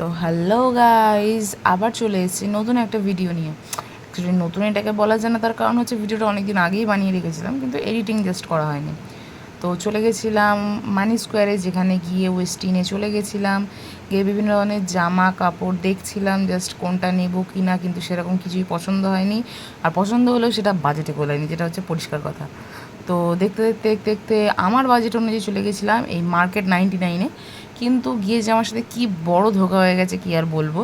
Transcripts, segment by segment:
তো hello guys, আবার চলে এসেছি নতুন একটা ভিডিও নিয়ে। অ্যাকচুয়ালি নতুন এটাকে বলা যায় না, তার কারণ হচ্ছে ভিডিওটা অনেক দিন আগেই বানিয়ে রেখেছিলাম, কিন্তু এডিটিং জাস্ট করা হয়নি। তো চলে গেছিলাম মানি স্কোয়ারে, যেখানে গিয়ে ওয়েস্টিনে চলে গেছিলাম, গিয়ে বিভিন্ন ধরনের জামা কাপড় দেখছিলাম, জাস্ট কোনটা নেব কি না, কিন্তু সেরকম কিছুই পছন্দ হয়নি। আর পছন্দ হলেও সেটা বাজেটে গোলায়নি, যেটা হচ্ছে পরিষ্কার কথা। তো দেখতে দেখতে দেখতে দেখতে আমার বাজেট অনুযায়ী চলে গেছিলাম এই মার্কেট 99-এ। কিন্তু গিয়ে যে আমার সাথে কী বড় ধোঁকা হয়ে গেছে কী আর বলবো।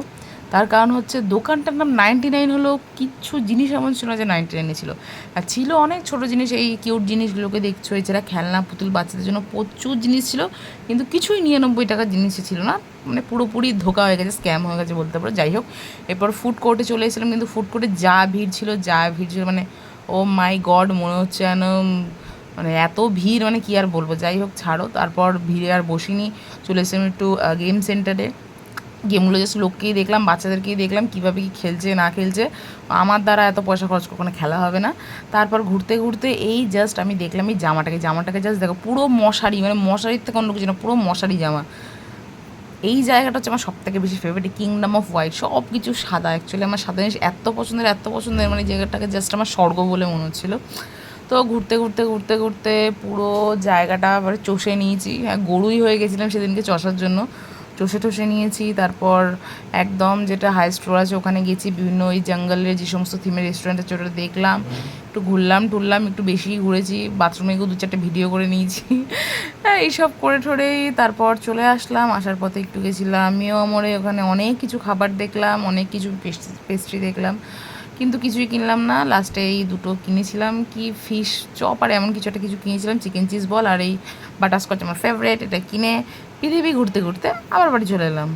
তার কারণ হচ্ছে দোকানটার নাম 99 হলেও কিচ্ছু জিনিস এমন ছিল না যে 99-এ ছিল। আর ছিল অনেক ছোটো জিনিস, এই কিউট জিনিসগুলোকে দেখছো, এছাড়া খেলনা পুতুল বাচ্চাদের জন্য প্রচুর জিনিস ছিল, কিন্তু কিছুই 99 টাকার জিনিসই ছিল না। মানে পুরোপুরি ধোঁকা হয়ে গেছে, স্ক্যাম হয়ে গেছে বলতে পারো। যাই হোক, এরপর ফুড কোর্টে চলে এসেছিলাম, কিন্তু ফুড কোর্টে যা ভিড় ছিল মানে ও মাই গড, মনে হচ্ছে যেন মানে এত ভিড়, মানে কী আর বলবো। যাই হোক ছাড়ো, তারপর ভিড়ে আর বসিনি, চলে এসেছিলাম একটু গেম সেন্টারে। গেমগুলো জাস্ট লোককেই দেখলাম, বাচ্চাদেরকেই দেখলাম কীভাবে কী খেলছে না খেলছে। আমার দ্বারা এত পয়সা খরচ কখনো খেলা হবে না। তারপর ঘুরতে ঘুরতে এই জাস্ট আমি দেখলাম এই জামাটাকে জাস্ট দেখো, পুরো মশারি, মানে মশারির থেকে অন্য কিছু না, পুরো মশারি জামা। এই জায়গাটা হচ্ছে আমার সবথেকে বেশি ফেভারিট, কিংডম অফ হোয়াইট। সব কিছু সাদা, অ্যাকচুয়ালি আমার সাদা জিনিস এত পছন্দের, মানে জায়গাটাকে জাস্ট আমার স্বর্গ বলে মনে হচ্ছিলো। তো ঘুরতে ঘুরতে ঘুরতে ঘুরতে পুরো জায়গাটা আবার চষে নিয়েছি। হ্যাঁ, গরুই হয়ে গেছিলাম সেদিনকে চষার জন্য, চষে টষে নিয়েছি। তারপর একদম যেটা হাই স্টোর আছে ওখানে গেছি, বিভিন্ন ওই জঙ্গলের যে সমস্ত থিমের রেস্টুরেন্ট আছে ওটা দেখলাম, একটু ঘুরলাম টুরলাম, একটু বেশিই ঘুরেছি, বাথরুমে গিয়ে 2-4টা ভিডিও করে নিয়েছি। হ্যাঁ, এইসব করে ঠোরেই তারপর চলে আসলাম। আসার পথে একটু গেছিলাম আমিও মোড়ে, ওখানে অনেক কিছু খাবার দেখলাম, অনেক কিছু পেস্ট্রি দেখলাম, কিন্তু কিছুই কিনলাম না। লাস্টে এই দুটো কিনেছিলাম, কি ফিশ চপ আর এমন কিছু একটা কিছু কিনেছিলাম, চিকেন চিজ বল আর এই বাটারস্কচ আমার ফেভারিট। এটা কিনে পৃথিবী ঘুরতে ঘুরতে আবার বাড়ি চলে এলাম।